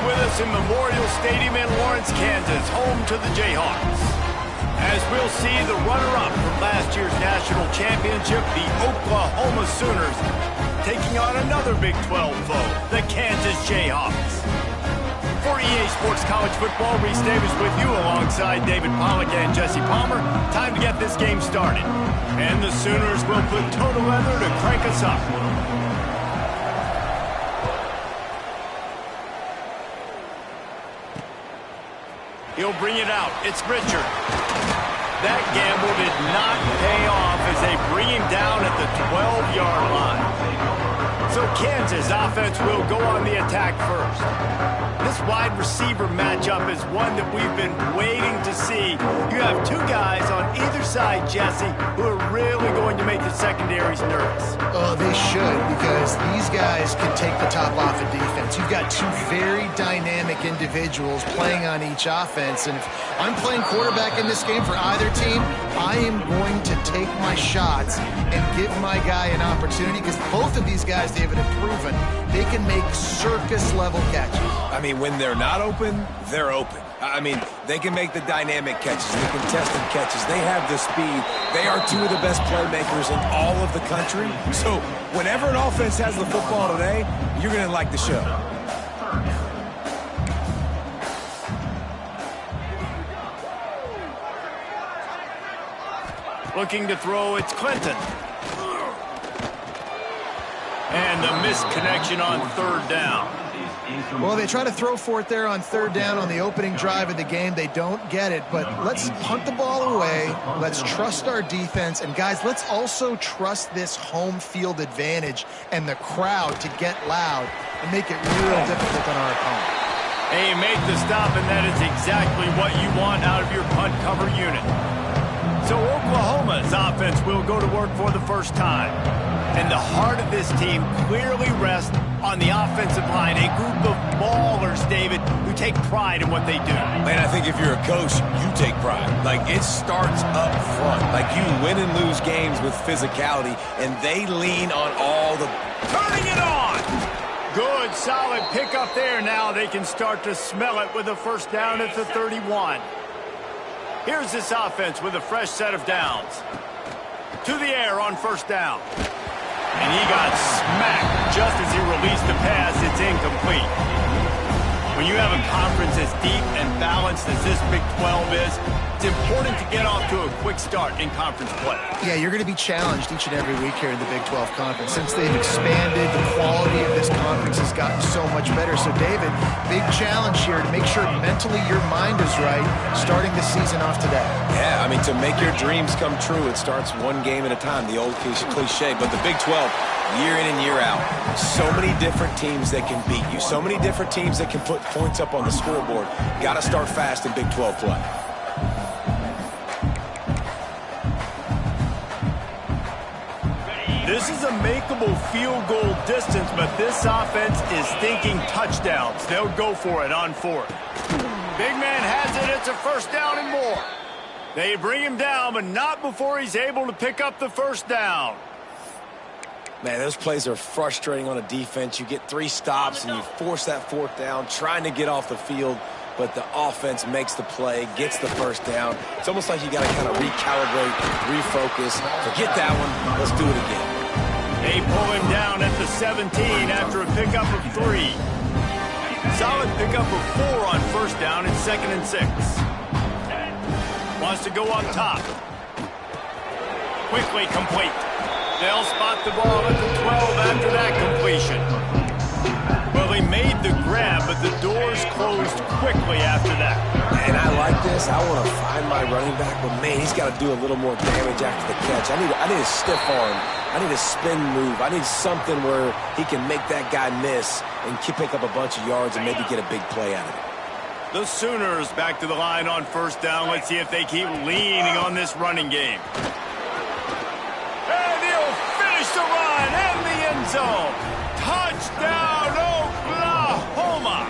with us in Memorial Stadium in Lawrence, Kansas, home to the Jayhawks. As we'll see the runner-up from last year's national championship, the Oklahoma Sooners, taking on another Big 12 foe, the Kansas Jayhawks. For EA Sports College Football, Reese Davis with you alongside David Pollack and Jesse Palmer. Time to get this game started. And the Sooners will put total leather to crank us up. He'll bring it out. It's Richard. That gamble did not pay off as they bring him down at the 12-yard line. So Kansas offense will go on the attack first. This wide receiver matchup is one that we've been waiting to see. You have two guys on either side, Jesse, who are really going to make the secondaries nervous. Oh, they should, because these guys can take the top off of defense. You've got two very dynamic individuals playing on each offense, and if I'm playing quarterback in this game for either team, I am going to take my shots and give my guy an opportunity, because both of these guys, David, have proven they can make circus-level catches. I mean, when they're not open, they're open. I mean, they can make the dynamic catches, the contested catches. They have the speed. They are two of the best playmakers in all of the country. So whenever an offense has the football today, you're going to like the show. Looking to throw, it's Clinton. And a missed connection on third down. Well, they try to throw for it there on third down on the opening drive of the game. They don't get it, but let's punt the ball away. Let's trust our defense. And, guys, let's also trust this home field advantage and the crowd to get loud and make it real difficult on our opponent. Hey, make the stop, and that is exactly what you want out of your punt cover unit. So Oklahoma's offense will go to work for the first time. And the heart of this team clearly rests on the offensive line, a group of ballers, David, who take pride in what they do. Man, I think if you're a coach, you take pride. Like, it starts up front. Like, you win and lose games with physicality, and they lean on all the... Turning it on! Good, solid pickup there. Now they can start to smell it with a first down at the 31. Here's this offense with a fresh set of downs. To the air on first down. And he got smacked just as he released the pass. It's incomplete. When you have a conference as deep and balanced as this Big 12 is, it's important to get off to a quick start in conference play. Yeah, you're going to be challenged each and every week here in the Big 12 Conference. Since they've expanded, the quality of this conference has gotten so much better. So, David, big challenge here to make sure mentally your mind is right starting the season off today. Yeah, I mean, to make your dreams come true, it starts one game at a time, the old cliche. But the Big 12, year in and year out, so many different teams that can beat you, so many different teams that can put points up on the scoreboard. Got to start fast in Big 12 play. This is a makeable field goal distance, but this offense is thinking touchdowns. They'll go for it on fourth. Big man has it. It's a first down and more. They bring him down, but not before he's able to pick up the first down. Man, those plays are frustrating on a defense. You get 3 stops and you force that fourth down, trying to get off the field, but the offense makes the play, gets the first down. It's almost like you got to kind of recalibrate, refocus. Forget that one. Let's do it again. They pull him down at the 17 after a pickup of 3. Solid pickup of 4 on first down and 2nd and 6. Wants to go up top. Quickly complete. They'll spot the ball at the 12 after that completion. Well, they made the grab, but the doors closed quickly after that. And I like this. I want to find my running back, but, man, he's got to do a little more damage after the catch. I need a stiff arm. I need a spin move. I need something where he can make that guy miss and pick up a bunch of yards and maybe get a big play out of it. The Sooners back to the line on first down. Let's see if they keep leaning on this running game. And he'll finish the run in the end zone. Touchdown, Oklahoma!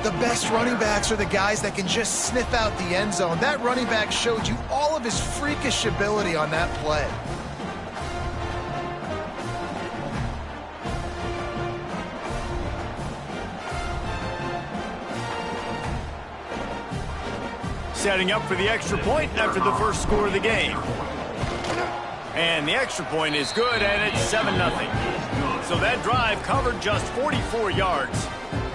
The best running backs are the guys that can just sniff out the end zone. That running back showed you all of his freakish ability on that play. setting up for the extra point after the first score of the game. And the extra point is good, and it's 7-0. So that drive covered just 44 yards.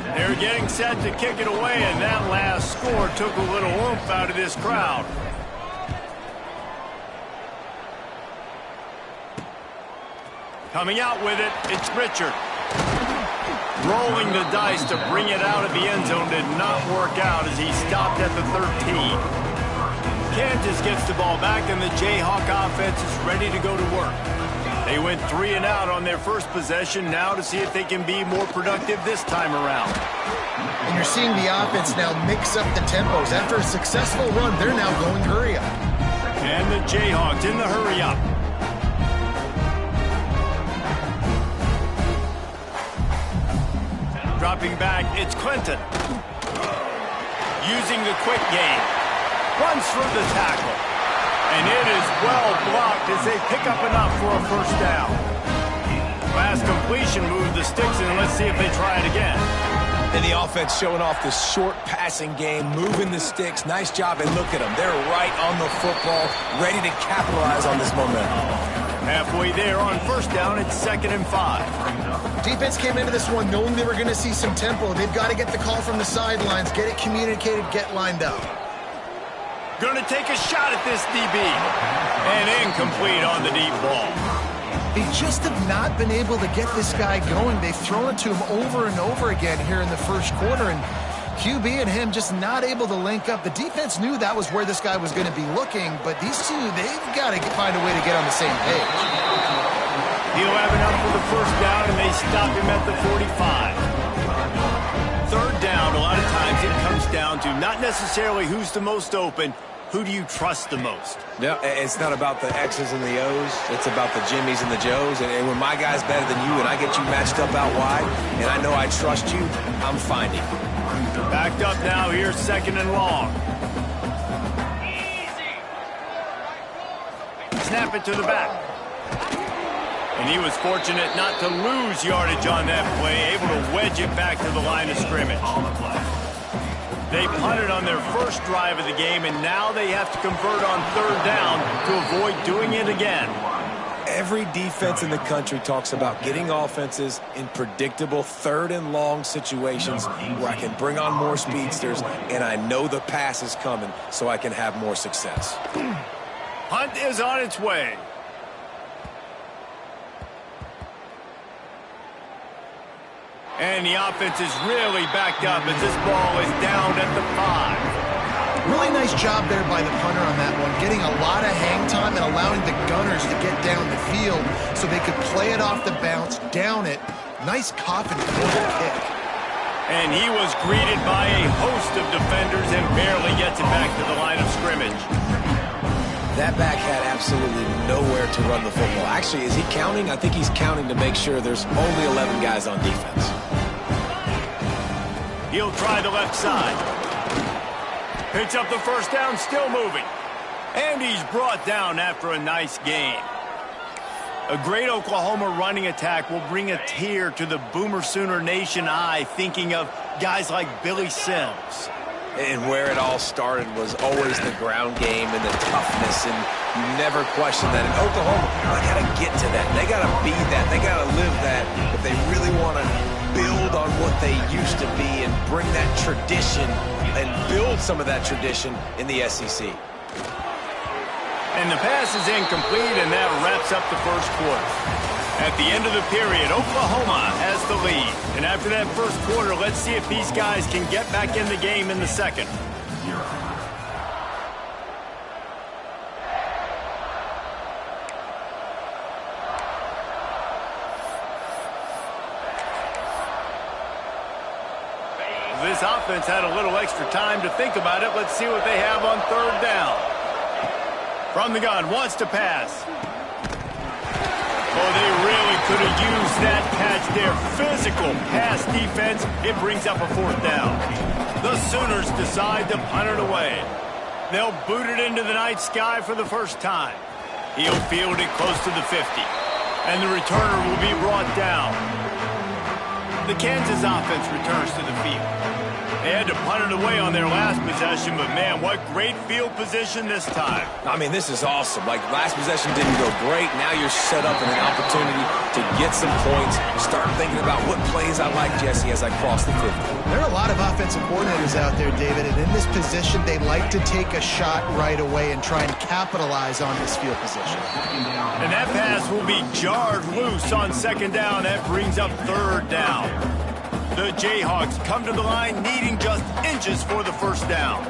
They're getting set to kick it away, and that last score took a little oomph out of this crowd. Coming out with it, it's Richard. Rolling the dice to bring it out of the end zone did not work out as he stopped at the 13. Kansas gets the ball back, and the Jayhawk offense is ready to go to work. They went 3 and out on their first possession, now to see if they can be more productive this time around. And you're seeing the offense now mix up the tempos. After a successful run, they're now going hurry up. And the Jayhawks in the hurry up. Dropping back, it's Clinton. Using the quick game. Runs through the tackle. And it is well blocked as they pick up enough for a first down. Last completion moved the sticks, and let's see if they try it again. And the offense showing off this short passing game, moving the sticks. Nice job, and look at them. They're right on the football, ready to capitalize on this momentum. Halfway there on first down, it's 2nd and 5. Defense came into this one knowing they were going to see some tempo. They've got to get the call from the sidelines, get it communicated, get lined up. Going to take a shot at this DB. And incomplete on the deep ball. They just have not been able to get this guy going. They've thrown it to him over and over again here in the first quarter, and QB and him just not able to link up. The defense knew that was where this guy was going to be looking, but these two, they've got to find a way to get on the same page. He'll have enough for the first down, and they stop him at the 45. Third down, a lot of times it comes down to not necessarily who's the most open, who do you trust the most? Yeah, it's not about the X's and the O's. It's about the Jimmies and the Joes. And when my guy's better than you and I get you matched up out wide, and I know I trust you, I'm finding you. Backed up now, here's 2nd and long. Snap it to the back. And he was fortunate not to lose yardage on that play, able to wedge it back to the line of scrimmage. They punted on their first drive of the game, and now they have to convert on 3rd down to avoid doing it again. Every defense in the country talks about getting offenses in predictable 3rd and long situations where I can bring on more speedsters, and I know the pass is coming so I can have more success. Punt is on its way. And the offense is really backed up as this ball is down at the 5. Really nice job there by the punter on that one, getting a lot of hang time and allowing the Gunners to get down the field so they could play it off the bounce, down it. Nice coffin corner kick. And he was greeted by a host of defenders and barely gets it back to the line of scrimmage. That back had absolutely nowhere to run the football. Actually, is he counting? I think he's counting to make sure there's only 11 guys on defense. He'll try the left side. Picks up the first down, still moving. And he's brought down after a nice gain. A great Oklahoma running attack will bring a tear to the Boomer Sooner Nation eye, thinking of guys like Billy Sims. And where it all started was always the ground game and the toughness, and you never question that. In Oklahoma, they got to get to that. They got to be that. They got to live that if they really want to build on what they used to be and bring that tradition and build some of that tradition in the SEC. And the pass is incomplete, and that wraps up the first quarter. At the end of the period, Oklahoma has the lead. And after that first quarter, let's see if these guys can get back in the game in the second. This offense had a little extra time to think about it. Let's see what they have on 3rd down. From the gun, wants to pass. Oh, they really could have used that catch there. Physical pass defense. It brings up a 4th down. The Sooners decide to punt it away. They'll boot it into the night sky for the first time. He'll field it close to the 50. And the returner will be brought down. The Kansas offense returns to the field. They had to punt it away on their last possession, but man, what great field position this time. I mean, this is awesome. Like, last possession didn't go great. Now you're set up in an opportunity to get some points. Start thinking about what plays I like, Jesse, as I cross the 50. There are a lot of offensive coordinators out there, David, and in this position, they like to take a shot right away and try and capitalize on this field position. And that pass will be jarred loose on second down. That brings up third down. The Jayhawks come to the line needing just inches for the first down.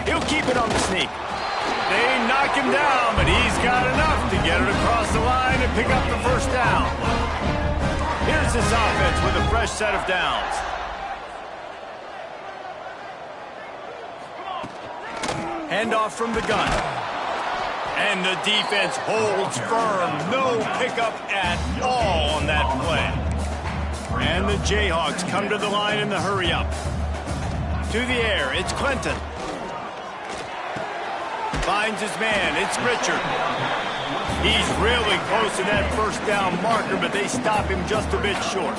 He'll keep it on the sneak. They knock him down, but he's got enough to get it across the line and pick up the first down. Here's this offense with a fresh set of downs. Handoff from the gun. And the defense holds firm. No pickup at all on that play. And the Jayhawks come to the line in the hurry-up. To the air, it's Clinton. Finds his man, it's Richard. He's really close to that first down marker, but they stop him just a bit short.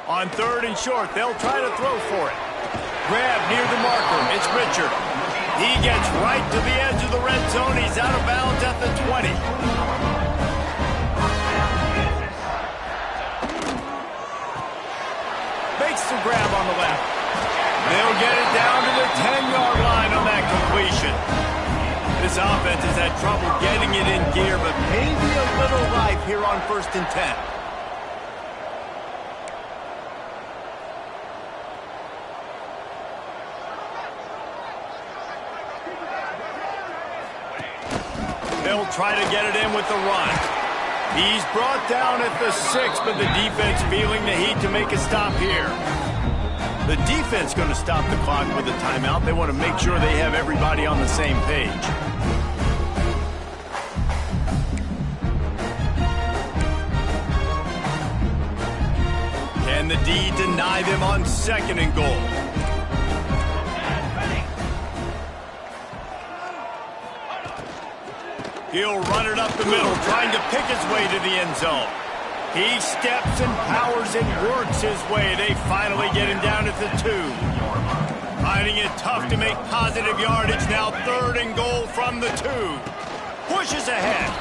On third and short, they'll try to throw for it. Grab near the marker, it's Richard. He gets right to the edge of the red zone. He's out of bounds at the 20. Makes the grab on the left. They'll get it down to the 10-yard line on that completion. This offense has had trouble getting it in gear, but maybe a little life here on 1st and 10. They'll try to get it in with the run. He's brought down at the 6, but the defense feeling the heat to make a stop here. The defense going to stop the clock with a timeout. They want to make sure they have everybody on the same page. Can the D deny them on 2nd and goal? He'll run it up the middle, trying to pick his way to the end zone. He steps and powers and works his way. They finally get him down at the 2. Finding it tough to make positive yardage. Now 3rd and goal from the 2. Pushes ahead.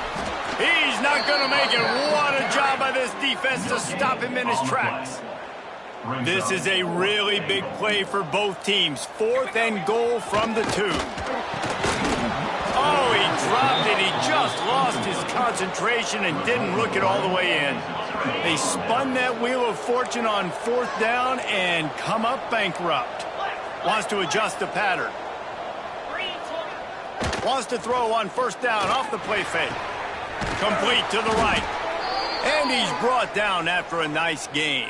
He's not going to make it. What a job by this defense to stop him in his tracks. This is a really big play for both teams. 4th and goal from the 2. Oh, he dropped it. He just lost his concentration and didn't look it all the way in. They spun that wheel of fortune on 4th down and come up bankrupt. Wants to adjust the pattern. Wants to throw on 1st down off the play fake. Complete to the right. And he's brought down after a nice gain.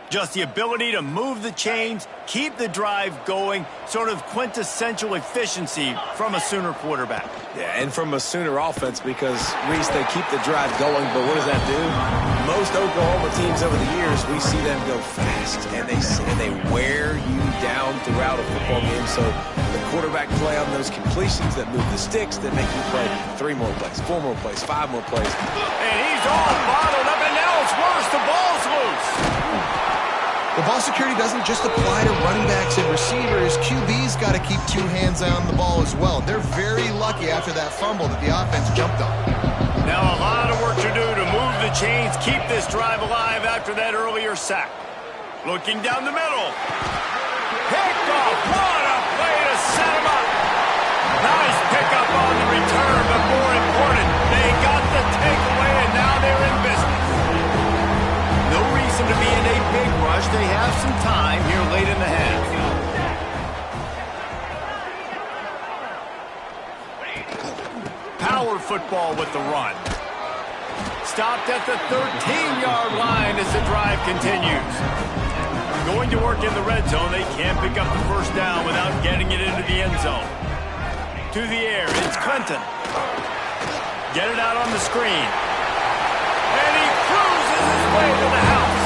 Just the ability to move the chains, keep the drive going, sort of quintessential efficiency from a Sooner quarterback. Yeah, and from a Sooner offense because, Reese, they keep the drive going, but what does that do? Most Oklahoma teams over the years, we see them go fast, and they wear you down throughout a football game. So the quarterback play on those completions that move the sticks that make you play 3 more plays, 4 more plays, 5 more plays. And he's all bottled up, and now it's worse. The ball's loose. The ball security doesn't just apply to running backs and receivers. QB's got to keep 2 hands on the ball as well. They're very lucky after that fumble that the offense jumped on. Now a lot of work to do to move the chains, keep this drive alive after that earlier sack. Looking down the middle. Picked off. What a play to set him up. Nice pickup on the return, but more important, they got the takeaway, and now they're in business. No reason to be in a big rush. They have some time here late in the half. Power football with the run. Stopped at the 13-yard line as the drive continues. Going to work in the red zone. They can't pick up the first down without getting it into the end zone. To the air, it's Clinton. Get it out on the screen. And he cruises his way to the house.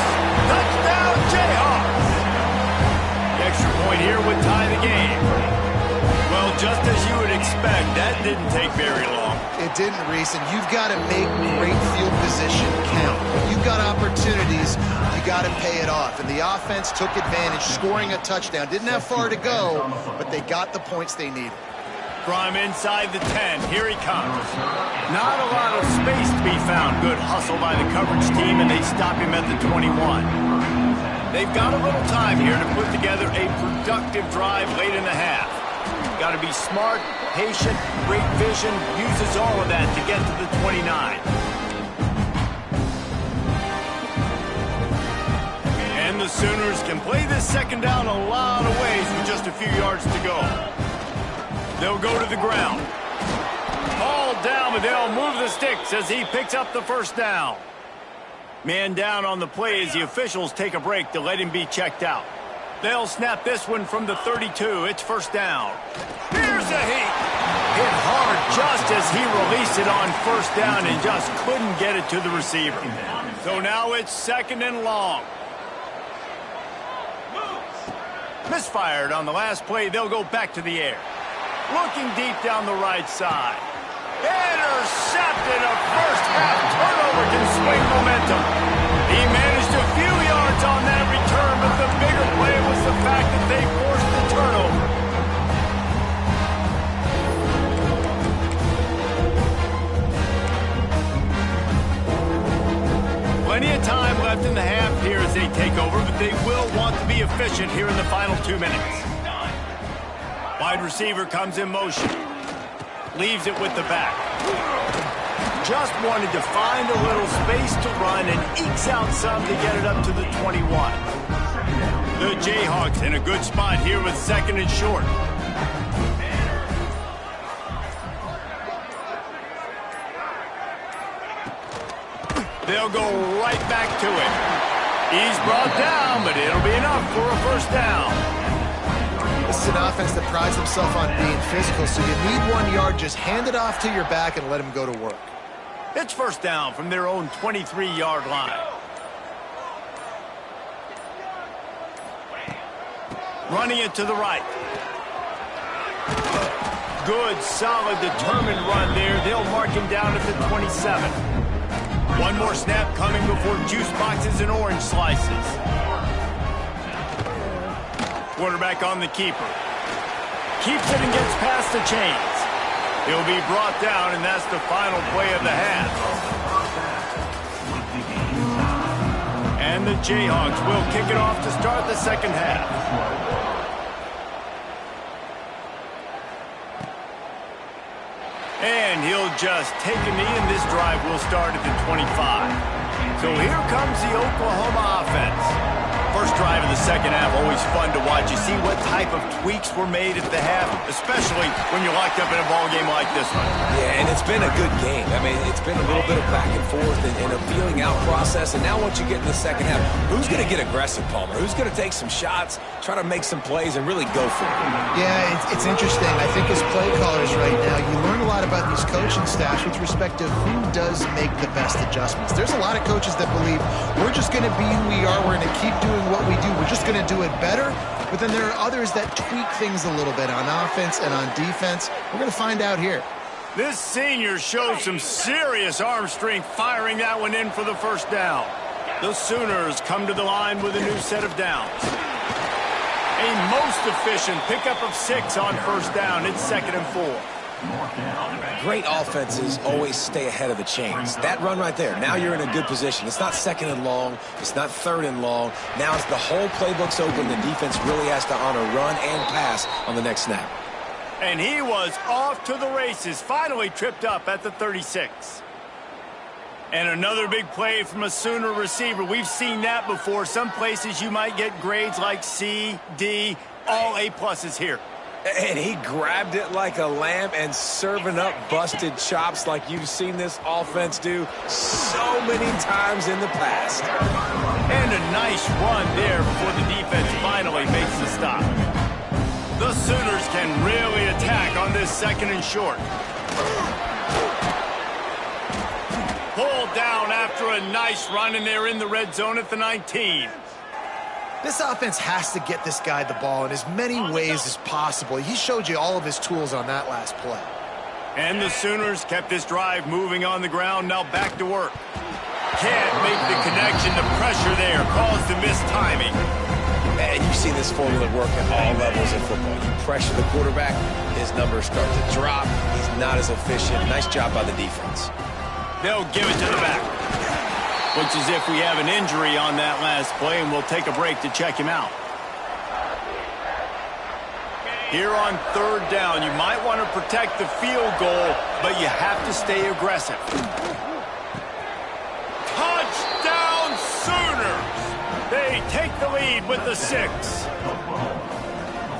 Touchdown, Jayhawks. The extra point here would tie the game. Well, just as you would expect. expect. That didn't take very long. It didn't, Reese, and you've got to make great field position count. When you've got opportunities, you got to pay it off. And the offense took advantage, scoring a touchdown. Didn't have far to go, but they got the points they needed. From inside the 10, here he comes. Not a lot of space to be found. Good hustle by the coverage team, and they stop him at the 21. They've got a little time here to put together a productive drive late in the half. Got to be smart, patient, great vision, uses all of that to get to the 29. And the Sooners can play this second down a lot of ways with just a few yards to go. They'll go to the ground. Ball down, but they'll move the sticks as he picks up the first down. Man down on the play as the officials take a break to let him be checked out. They'll snap this one from the 32. It's first down. Here's a heat. Hit hard just as he released it on first down and just couldn't get it to the receiver. So now it's second and long. Misfired on the last play. They'll go back to the air. Looking deep down the right side. Intercepted. A first half turnover can swing momentum. He managed a few yards on that return, but the bigger play was the fact that they forced the turnover. Plenty of time left in the half here as they take over, but they will want to be efficient here in the final 2 minutes. Wide receiver comes in motion. Leaves it with the back. Just wanted to find a little space to run and ekes out some to get it up to the 21. The Jayhawks in a good spot here with second and short. They'll go right back to it. He's brought down, but it'll be enough for a first down. This is an offense that prides himself on being physical, so you need 1 yard. Just hand it off to your back and let him go to work. It's first down from their own 23-yard line. Running it to the right. Good, solid, determined run there. They'll mark him down at the 27. One more snap coming before juice boxes and orange slices. Quarterback on the keeper. Keeps it and gets past the chains. He'll be brought down, and that's the final play of the half. And the Jayhawks will kick it off to start the second half. And he'll just take a knee, and this drive will start at the 25. So here comes the Oklahoma offense. First drive of the second half, always fun to watch. You see what type of tweaks were made at the half, especially when you're locked up in a ball game like this one. Yeah, and it's been a good game. I mean, it's been a little bit of back and forth and a feeling out process. And now once you get in the second half, who's going to get aggressive, Palmer? Who's going to take some shots, try to make some plays, and really go for it? Yeah, it's interesting. I think as play callers right now, you learn a lot about these coaching staffs with respect to who does make the best adjustments. There's a lot of coaches that believe we're just going to be who we are. We're going to keep doing what we do. We're just going to do it better. But then there are others that tweak things a little bit on offense and on defense. We're going to find out here. This senior showed some serious arm strength firing that one in for the first down. The Sooners come to the line with a new set of downs. A most efficient pickup of 6 on first down. It's second and 4. Great offenses always stay ahead of the chains. That run right there, now you're in a good position. It's not second and long. It's not third and long. Now it's the whole playbook's open. The defense really has to honor run and pass on the next snap. And he was off to the races, finally tripped up at the 36. And another big play from a Sooner receiver. We've seen that before. Some places you might get grades like C, D, all A-pluses here. And he grabbed it like a lamb and serving up busted chops like you've seen this offense do so many times in the past. And a nice run there before the defense finally makes the stop. The Sooners can really attack on this second and short. Pulled down after a nice run, and they're in the red zone at the 19. This offense has to get this guy the ball in as many ways as possible. He showed you all of his tools on that last play. And the Sooners kept this drive moving on the ground, now back to work. Can't make the connection. The pressure there caused the mistiming. And you've seen this formula work at all levels in football. You pressure the quarterback, his numbers start to drop. He's not as efficient. Nice job by the defense. They'll give it to the back. Looks as if we have an injury on that last play, and we'll take a break to check him out. Here on third down, you might want to protect the field goal, but you have to stay aggressive. Touchdown Sooners! They take the lead with the 6.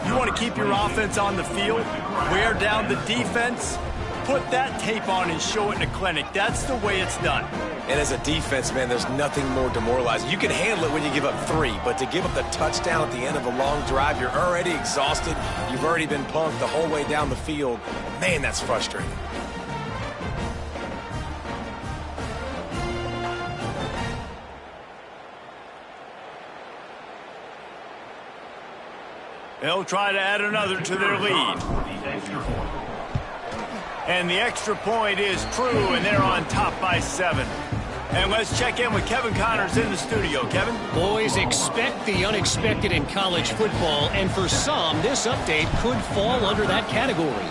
You want to keep your offense on the field, wear down the defense, put that tape on and show it in a clinic. That's the way it's done. And as a defense, man, there's nothing more demoralizing. You can handle it when you give up 3, but to give up the touchdown at the end of a long drive, you're already exhausted. You've already been punked the whole way down the field. Man, that's frustrating. They'll try to add another to their lead. And the extra point is true, and they're on top by 7. And let's check in with Kevin Connors in the studio. Kevin? Boys, expect the unexpected in college football, and for some, this update could fall under that category.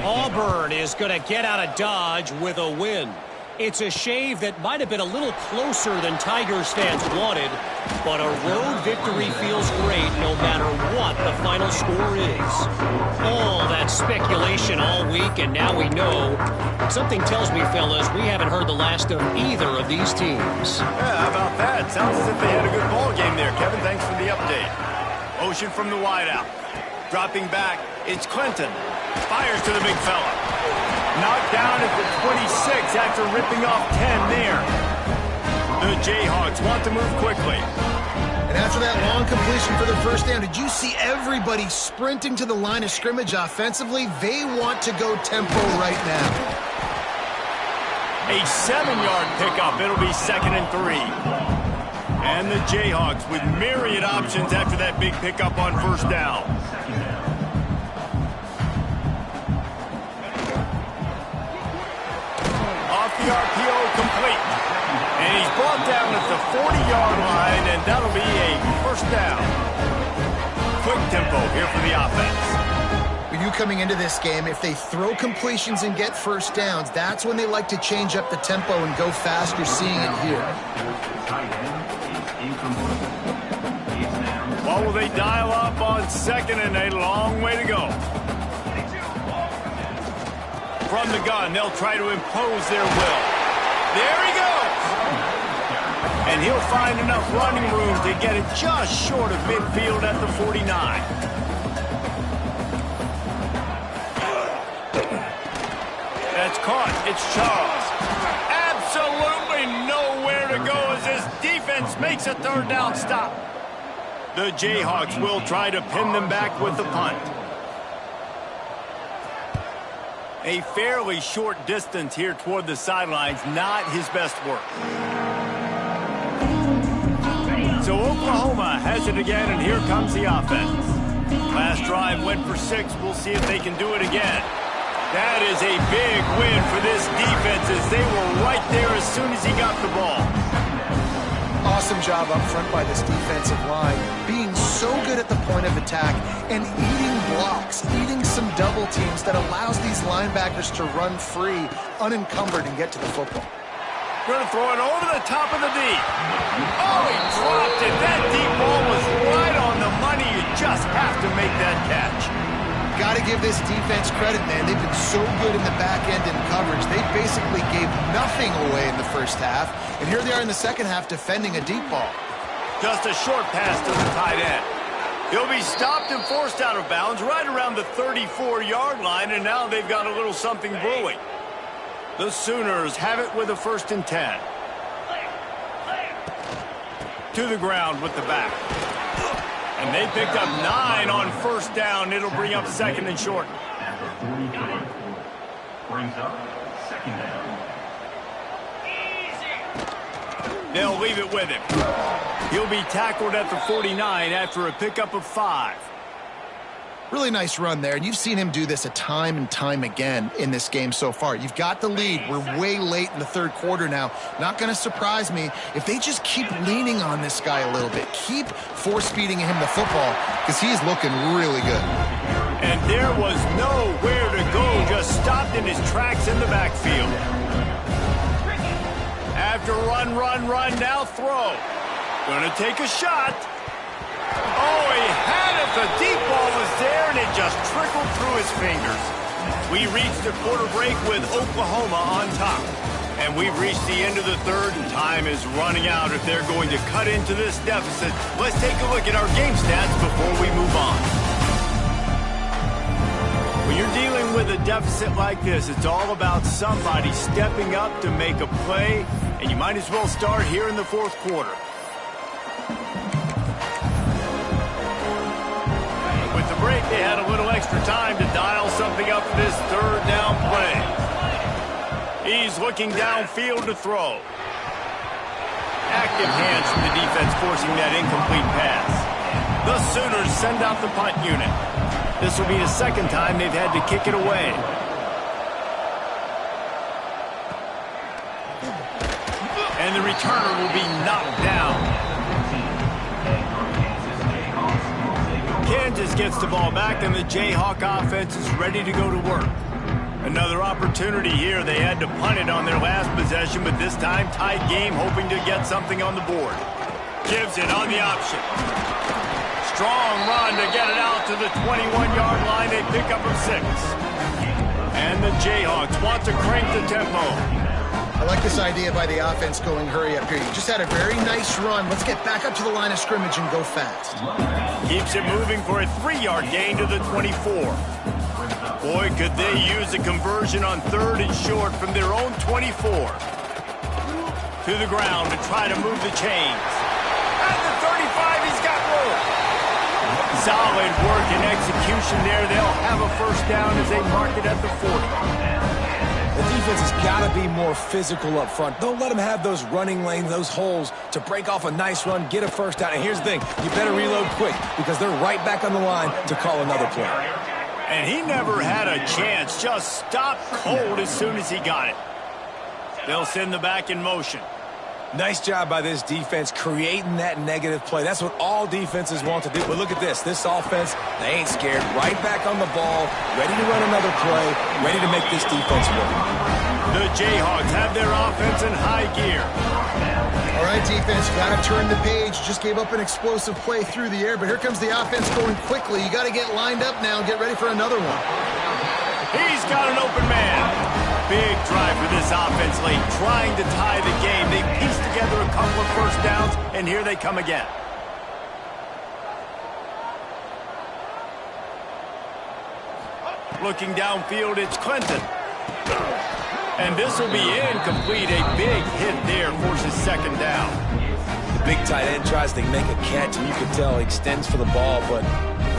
Auburn is going to get out of Dodge with a win. It's a shave that might have been a little closer than Tigers fans wanted, but a road victory feels great no matter what the final score is. All that speculation all week, and now we know. Something tells me, fellas, we haven't heard the last of either of these teams. Yeah, how about that? Sounds as if they had a good ball game there, Kevin. Thanks for the update. Motion from the wideout. Dropping back, it's Clinton. Fires to the big fella. Knocked down at the 26 after ripping off 10 there. The Jayhawks want to move quickly. And after that long completion for the first down, did you see everybody sprinting to the line of scrimmage offensively? They want to go tempo right now. A 7-yard pickup. It'll be 2nd and 3. And the Jayhawks with myriad options after that big pickup on first down. Off the RPO, complete. And he's brought down at the 40-yard line, and that'll be a first down. Quick tempo here for the offense. With you coming into this game, if they throw completions and get first downs, that's when they like to change up the tempo and go fast. You're seeing it here. What will they dial up on 2nd and a long way to go? From the gun, they'll try to impose their will. There he goes! And he'll find enough running room to get it just short of midfield at the 49. That's caught. It's Charles. Absolutely nowhere to go as this defense makes a third down stop. The Jayhawks will try to pin them back with the punt. A fairly short distance here toward the sidelines, not his best work. So Oklahoma has it again, and here comes the offense. Last drive went for 6. We'll see if they can do it again. That is a big win for this defense as they were right there as soon as he got the ball. Awesome job up front by this defensive line, being so good at the point of attack and eating blocks, eating some double teams that allows these linebackers to run free, unencumbered, and get to the football. Going to throw it over the top of the deep. Oh, he dropped it. That deep ball was right on the money. You just have to make that catch. Got to give this defense credit, man. They've been so good in the back end in coverage. They basically gave nothing away in the first half, and here they are in the second half defending a deep ball. Just a short pass to the tight end. He'll be stopped and forced out of bounds right around the 34-yard line, and now they've got a little something brewing. The Sooners have it with a 1st and 10. To the ground with the back. And they picked up 9 on first down. It'll bring up 2nd and short. Brings up 2nd down. They'll leave it with him. He'll be tackled at the 49 after a pickup of 5. Really nice run there, and you've seen him do this a time and time again in this game so far. You've got the lead. We're way late in the third quarter now. Not going to surprise me if they just keep leaning on this guy a little bit. Keep force-feeding him the football because he's looking really good. And there was nowhere to go, just stopped in his tracks in the backfield. After run, now throw. Gonna take a shot. Oh, he had it. The deep ball was there, and it just trickled through his fingers. We reached the quarter break with Oklahoma on top. And we've reached the end of the third, and time is running out if they're going to cut into this deficit. Let's take a look at our game stats before we move on. When you're dealing with a deficit like this, it's all about somebody stepping up to make a play, and you might as well start here in the fourth quarter. With the break, they had a little extra time to dial something up for this third down play. He's looking downfield to throw. Active hands from the defense forcing that incomplete pass. The Sooners send out the punt unit. This will be the second time they've had to kick it away. And the returner will be knocked down. Kansas gets the ball back, and the Jayhawk offense is ready to go to work. Another opportunity here. They had to punt it on their last possession, but this time tied game, hoping to get something on the board. Gives it on the option. Strong run to get it out to the 21-yard line. They pick up a 6. And the Jayhawks want to crank the tempo. I like this idea by the offense going hurry up here. You just had a very nice run. Let's get back up to the line of scrimmage and go fast. Keeps it moving for a 3-yard gain to the 24. Boy, could they use a conversion on 3rd and short from their own 24. To the ground to try to move the chains. At the 35, he's got room. Solid work and execution there. They'll have a first down as they mark it at the 40. The defense has got to be more physical up front. Don't let them have those running lanes, those holes to break off a nice run, get a first down. And here's the thing, you better reload quick because they're right back on the line to call another play. And he never had a chance, just stopped cold as soon as he got it. They'll send the back in motion. Nice job by this defense creating that negative play. That's what all defenses want to do. But look at this. This offense, they ain't scared. Right back on the ball, ready to run another play, ready to make this defense work. The Jayhawks have their offense in high gear. All right, defense, got to turn the page. Just gave up an explosive play through the air, but here comes the offense going quickly. You got to get lined up now and get ready for another one. He's got an open man. Big drive for this offense late, trying to tie the game. They pieced together a couple of first downs, and here they come again. Looking downfield, it's Clinton. And this will be incomplete. A big hit there forces second down. The big tight end tries to make a catch, and you can tell he extends for the ball, but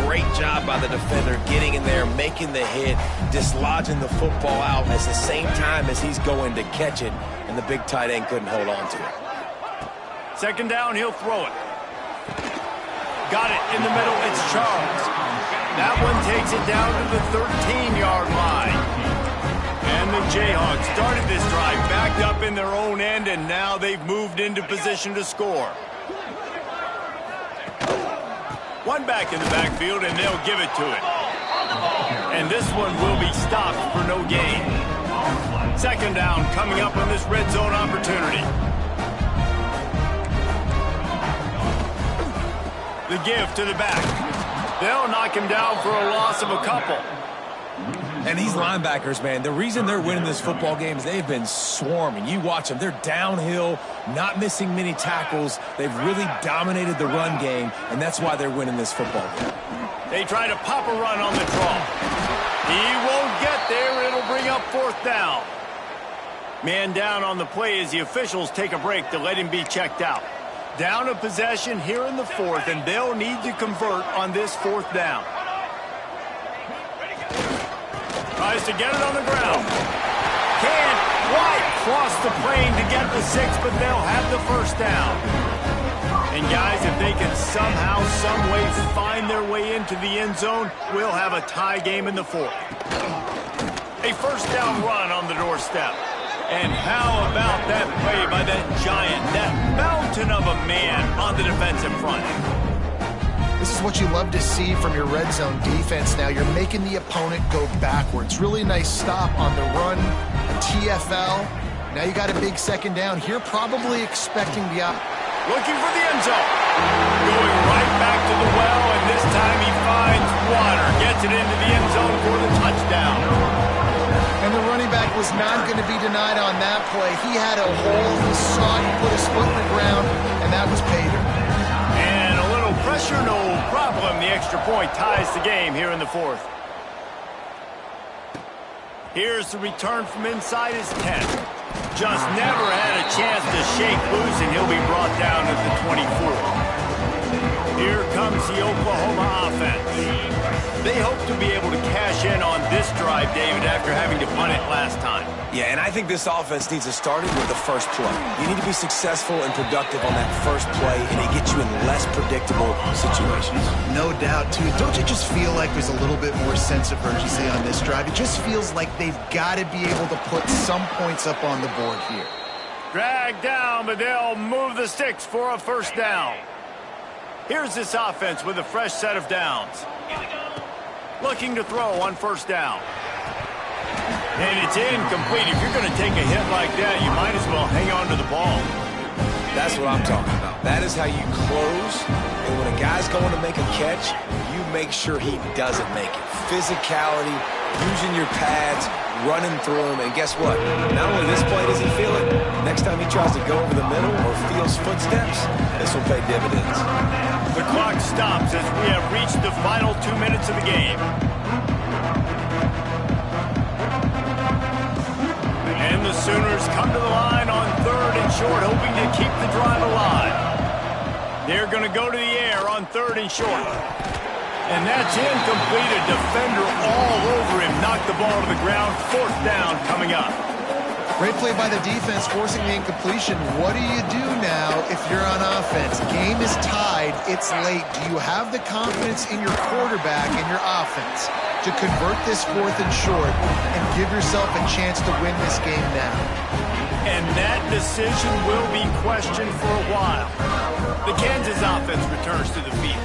great job by the defender getting in there, making the hit, dislodging the football out at the same time as he's going to catch it, and the big tight end couldn't hold on to it. Second down, he'll throw it. Got it in the middle, it's Charles. That one takes it down to the 13-yard line. And the Jayhawks started this drive backed up in their own end, and now they've moved into position to score. One back in the backfield, and they'll give it to it. And this one will be stopped for no gain. Second down coming up on this red zone opportunity. The give to the back. They'll knock him down for a loss of a couple. And these linebackers, man, the reason they're winning this football game is they've been swarming. You watch them. They're downhill, not missing many tackles. They've really dominated the run game, and that's why they're winning this football game. They try to pop a run on the draw. He won't get there. It'll bring up fourth down. Man down on the play as the officials take a break to let him be checked out. Down a possession here in the fourth, and they'll need to convert on this fourth down. Tries to get it on the ground. Can't. quite cross the plane to get the 6, but they'll have the first down. And guys, if they can somehow, some way find their way into the end zone, we'll have a tie game in the 4th. A first down run on the doorstep. And how about that play by that giant, that mountain of a man on the defensive front? This is what you love to see from your red zone defense now. You're making the opponent go backwards. Really nice stop on the run, TFL. Now you got a big second down here, probably expecting the looking for the end zone. Going right back to the well, and this time he finds water. Gets it into the end zone for the touchdown. And the running back was not going to be denied on that play. He had a hole, he saw it, he put his foot in the ground, and that was pay dirt. And a little pressure, no problem. The extra point ties the game here in the 4th. Here's the return from inside his 10. Just never had a chance to shake loose, and he'll be brought down at the 24. Here comes the Oklahoma offense. They hope to be able to cash in on this drive, David, after having to punt it last time. Yeah, and I think this offense needs to start with the first play. You need to be successful and productive on that first play, and it gets you in less predictable situations. No doubt, too. Don't you just feel like there's a little bit more sense of urgency on this drive? It just feels like they've got to be able to put some points up on the board here. Dragged down, but they'll move the sticks for a first down. Here's this offense with a fresh set of downs. Looking to throw on first down. And it's incomplete. If you're going to take a hit like that, you might as well hang on to the ball. That's what I'm talking about. That is how you close. And when a guy's going to make a catch, you make sure he doesn't make it. Physicality, using your pads, running through him. And guess what? Not only this play does he feel it, next time he tries to go over the middle or feels footsteps, this will pay dividends. The clock stops as we have reached the final 2 minutes of the game. And the Sooners come to the line on 3rd and short, hoping to keep the drive alive. They're going to go to the air on 3rd and short. And that's incomplete. A defender all over him. Knocked the ball to the ground. 4th down coming up. Great play by the defense, forcing the incompletion. What do you do now if you're on offense? Game is tied. It's late. Do you have the confidence in your quarterback and your offense to convert this 4th and short and give yourself a chance to win this game now? And that decision will be questioned for a while. The Kansas offense returns to the field.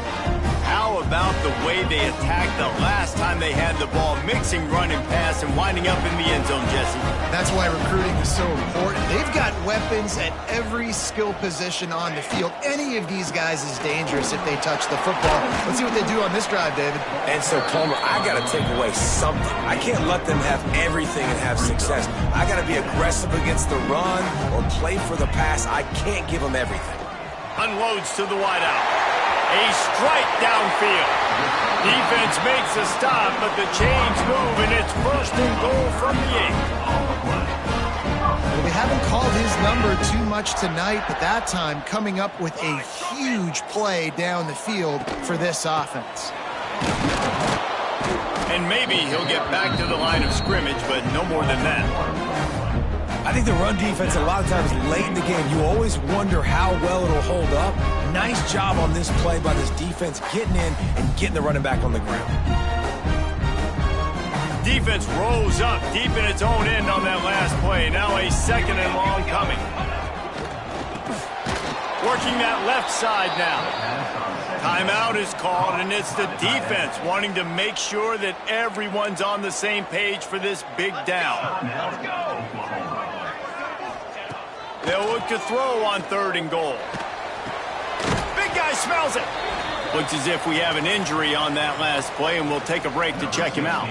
How about the way they attacked the last time they had the ball, mixing run and pass and winding up in the end zone, Jesse? That's why recruiting is so important. They've got weapons at every skill position on the field. Any of these guys is dangerous if they touch the football. Let's see what they do on this drive, David. And so, Palmer, I got to take away something. I can't let them have everything and have success. I got to be aggressive against the run or play for the pass. I can't give them everything. Unloads to the wideout. A strike downfield. Defense makes a stop, but the chains move, and it's 1st and goal from the 8. Well, we haven't called his number too much tonight, but that time coming up with a huge play down the field for this offense. And maybe he'll get back to the line of scrimmage, but no more than that. I think the run defense, a lot of times late in the game, you always wonder how well it'll hold up. Nice job on this play by this defense, getting in and getting the running back on the ground. Defense rose up deep in its own end on that last play. Now a 2nd and long coming. Working that left side now. Timeout is called, and it's the defense wanting to make sure that everyone's on the same page for this big down. They'll look to throw on 3rd and goal. Big guy smells it. Looks as if we have an injury on that last play, and we'll take a break to check him out.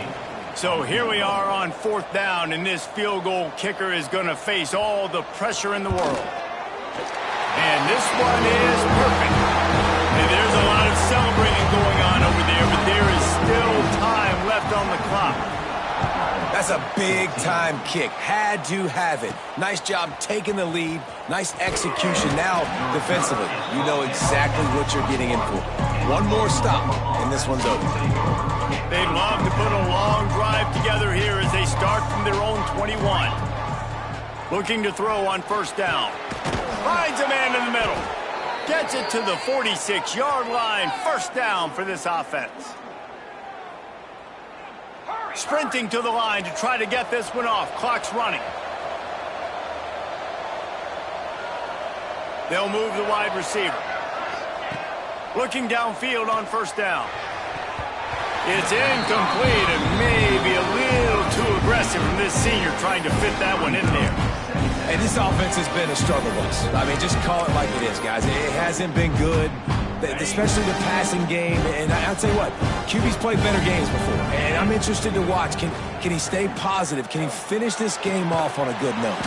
So here we are on 4th down, and this field goal kicker is going to face all the pressure in the world. And this one is perfect. And there's a lot of celebrating going on over there, but there is still time left on the clock. That's a big-time kick. Had to have it. Nice job taking the lead. Nice execution. Now, defensively, you know exactly what you're getting in for. One more stop, and this one's over. They'd love to put a long drive together here as they start from their own 21. Looking to throw on first down. Finds a man in the middle. Gets it to the 46-yard line. First down for this offense. Sprinting to the line to try to get this one off. Clock's running. They'll move the wide receiver. Looking downfield on first down. It's incomplete and maybe a little too aggressive from this senior trying to fit that one in there. And this offense has been a struggle bus. I mean, just call it like it is, guys. It hasn't been good, especially the passing game. And I'll tell you what, QB's played better games before. And I'm interested to watch. Can he stay positive? Can he finish this game off on a good note?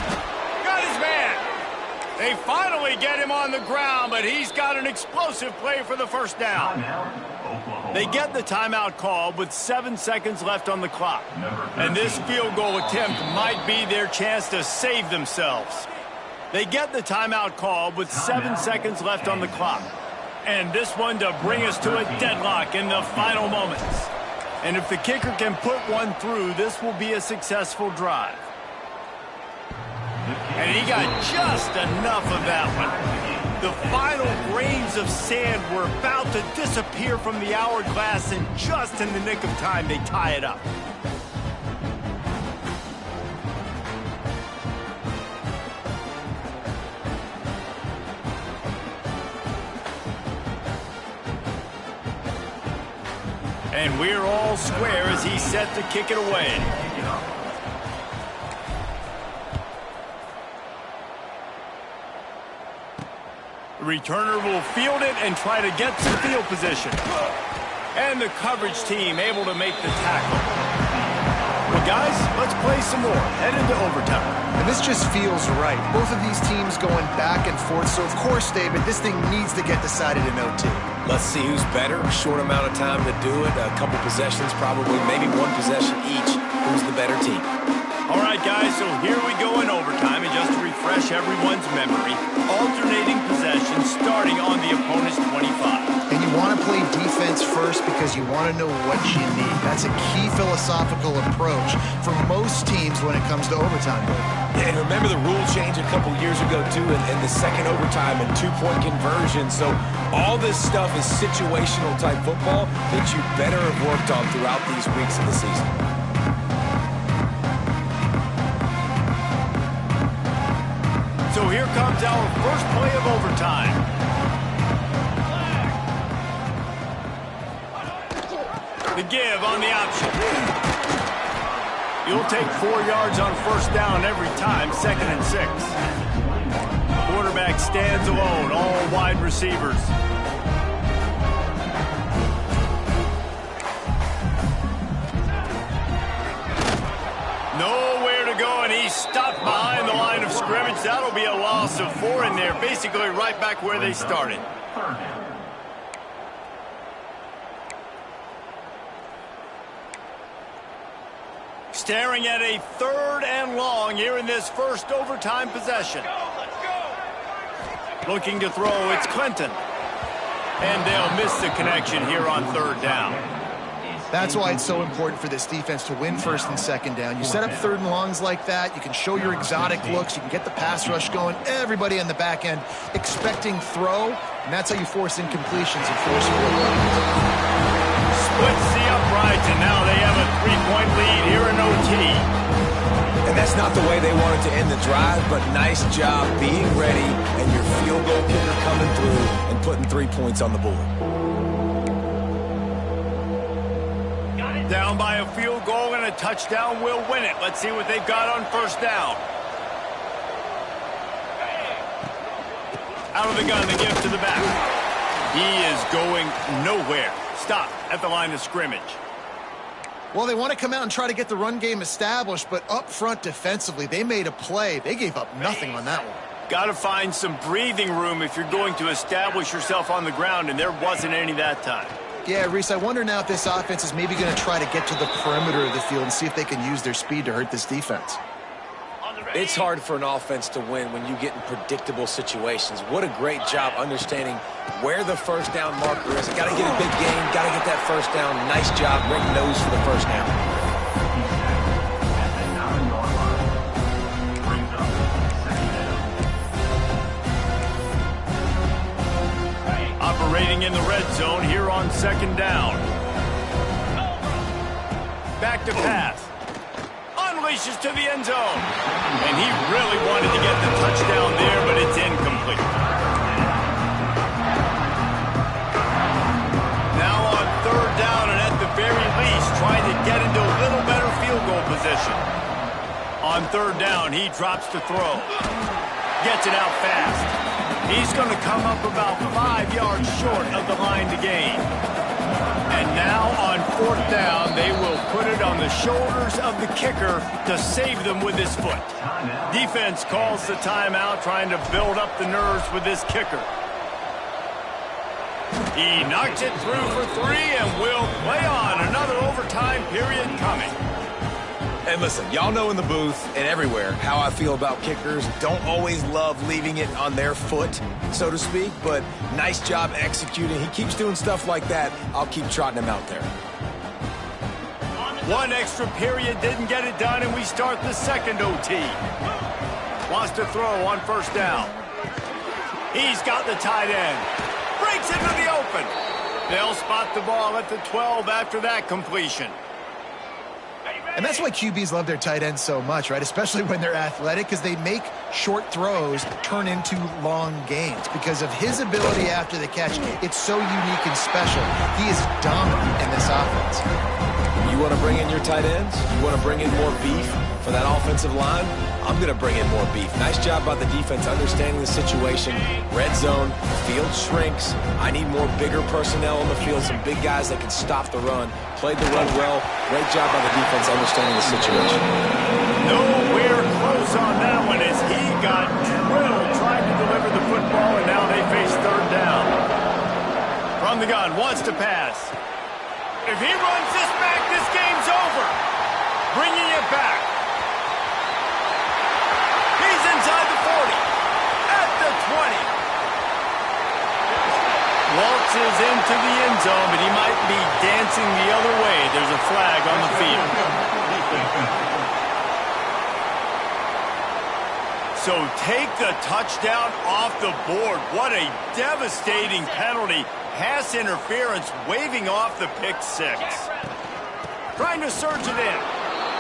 Got his man. They finally get him on the ground, but he's got an explosive play for the first down. They get the timeout called with 7 seconds left on the clock. And this field goal attempt might be their chance to save themselves. They get the timeout called with 7 seconds left on the clock. And this one to bring us to a deadlock in the final moments. And if the kicker can put one through, this will be a successful drive. And he got just enough of that one. The final grains of sand were about to disappear from the hourglass, and just in the nick of time, they tie it up. And we're all square as he's set to kick it away. The returner will field it and try to get some field position. And the coverage team able to make the tackle. Well, guys, let's play some more. Head into overtime. And this just feels right. Both of these teams going back and forth. So, of course, David, this thing needs to get decided in OT. Let's see who's better. Short amount of time to do it. A couple possessions, probably maybe one possession each. Who's the better team? All right, guys, so here we go in overtime. And just to refresh everyone's memory, alternating possessions starting on the opponent's 25. And you want to play defense first because you want to know what you need. That's a key philosophical approach for most teams when it comes to overtime. Yeah, and remember the rule change a couple years ago, too, in the second overtime and two-point conversion. So all this stuff is situational type football that you better have worked on throughout these weeks of the season. So here comes our first play of overtime. The give on the option. You'll take 4 yards on first down every time, 2nd and 6. Quarterback stands alone, all wide receivers. Nowhere to go, and he's stopped behind the line of scrimmage. That'll be a loss of 4 in there, basically right back where they started. Staring at a 3rd and long here in this first overtime possession. Looking to throw, it's Clinton. And they'll miss the connection here on 3rd down. That's why it's so important for this defense to win 1st and 2nd down. You set up 3rd and longs like that, you can show your exotic looks, you can get the pass rush going, everybody on the back end expecting throw, and that's how you force incompletions and force forward. Splits the uprights, and now they have a 3-point lead here in OT. And that's not the way they wanted to end the drive, but nice job being ready and your field goal kicker coming through and putting 3 points on the board. Down by a field goal and a touchdown will win it. Let's see what they've got on first down. Out of the gun, the give to the back. He is going nowhere. Stop at the line of scrimmage. Well, they want to come out and try to get the run game established, but up front defensively, they made a play. They gave up nothing on that one. Got to find some breathing room if you're going to establish yourself on the ground, and there wasn't any that time. Yeah, Reese, I wonder now if this offense is maybe going to try to get to the perimeter of the field and see if they can use their speed to hurt this defense. It's hard for an offense to win when you get in predictable situations. What a great job understanding where the first down marker is. Got to get a big gain, got to get that first down. Nice job, ring nose for the first down. in the red zone here on second down. Back to pass. Unleashes to the end zone. And he really wanted to get the touchdown there, but it's incomplete. Now on third down, and at the very least, trying to get into a little better field goal position. On third down, he drops to throw. Gets it out fast. He's going to come up about 5 yards short of the line to gain. And now on fourth down, they will put it on the shoulders of the kicker to save them with his foot. Defense calls the timeout, trying to build up the nerves with this kicker. He knocks it through for 3 and will play on. Another overtime period coming. And listen, y'all know in the booth and everywhere how I feel about kickers. Don't always love leaving it on their foot, so to speak, but nice job executing. He keeps doing stuff like that. I'll keep trotting him out there. One extra period didn't get it done, and we start the second OT. Wants to throw on first down. He's got the tight end. Breaks into the open. They'll spot the ball at the 12 after that completion. And that's why QBs love their tight ends so much, right? Especially when they're athletic, because they make short throws turn into long gains. Because of his ability after the catch, it's so unique and special. He is dominant in this offense. You want to bring in your tight ends? You want to bring in more beef for that offensive line? I'm going to bring in more beef. Nice job by the defense understanding the situation. Red zone, field shrinks. I need more bigger personnel on the field, some big guys that can stop the run. Played the run well. Great job by the defense understanding the situation. Nowhere close on that one as he got drilled trying to deliver the football, and now they face third down. From the gun, wants to pass. If he runs this back, this game's over. Bringing it back. He's inside the 40. At the 20. Waltzes into the end zone, but he might be dancing the other way. There's a flag on the field. So take the touchdown off the board. What a devastating penalty. Pass interference, waving off the pick six. Trying to surge it in.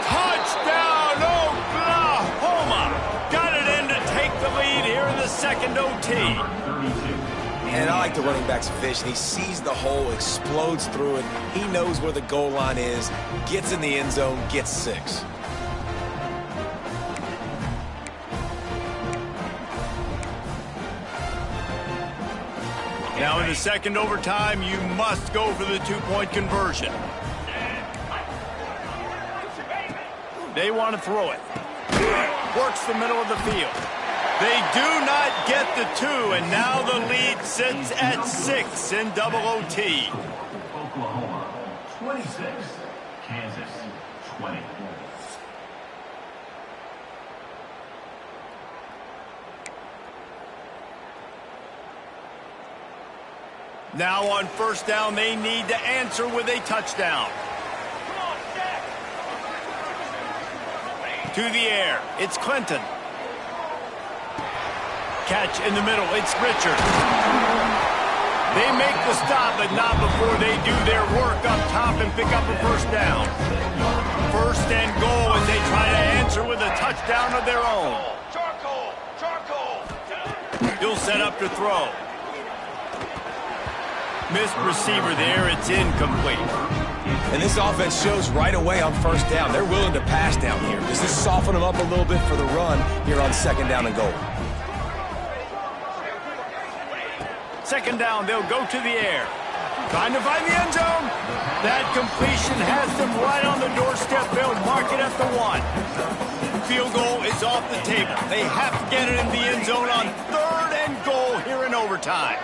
Touchdown, Oklahoma! Got it in to take the lead here in the second OT. And I like the running back's vision. He sees the hole, explodes through it. He knows where the goal line is, gets in the end zone, gets 6. Now in the second overtime, you must go for the two-point conversion. They want to throw it. Works the middle of the field. They do not get the 2, and now the lead sits at 6 in double OT. Oklahoma 26, Kansas 20. Now on first down, they need to answer with a touchdown. To the air, it's Clinton. Catch in the middle, it's Richard. They make the stop, but not before they do their work up top and pick up a first down. First and goal as they try to answer with a touchdown of their own. He'll set up to throw. Missed receiver there, it's incomplete. And this offense shows right away on first down. They're willing to pass down here. Does this soften them up a little bit for the run here on second down and goal? Second down, they'll go to the air. Trying to find the end zone. That completion has them right on the doorstep. They'll mark it at the 1. Field goal is off the table. They have to get it in the end zone on third and goal here in overtime.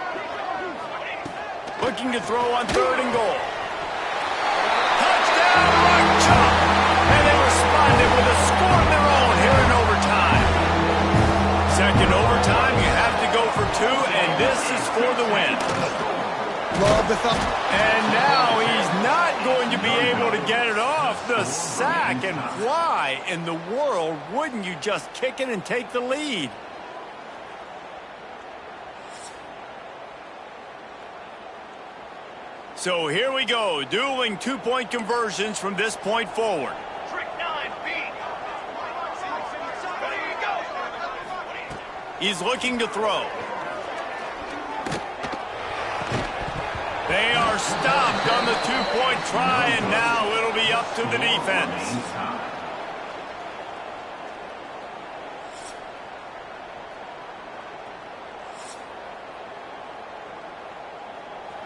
Looking to throw on third and goal. Touchdown, Mark Chop! And they responded with a score of their own here in overtime. Second overtime, you have to go for 2, and this is for the win. Love the thumb. And now he's not going to be able to get it off the sack. And why in the world wouldn't you just kick it and take the lead? So here we go, dueling two-point conversions from this point forward. Trick 9, beat. He's looking to throw. They are stopped on the two-point try, and now it'll be up to the defense.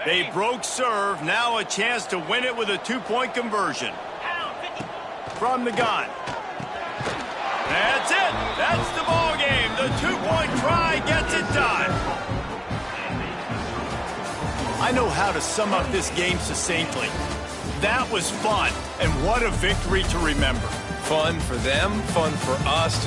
They broke serve, now a chance to win it with a two-point conversion. From the gun. That's it. That's the ball game. The two-point try gets it done. I know how to sum up this game succinctly. That was fun, and what a victory to remember. Fun for them, fun for us.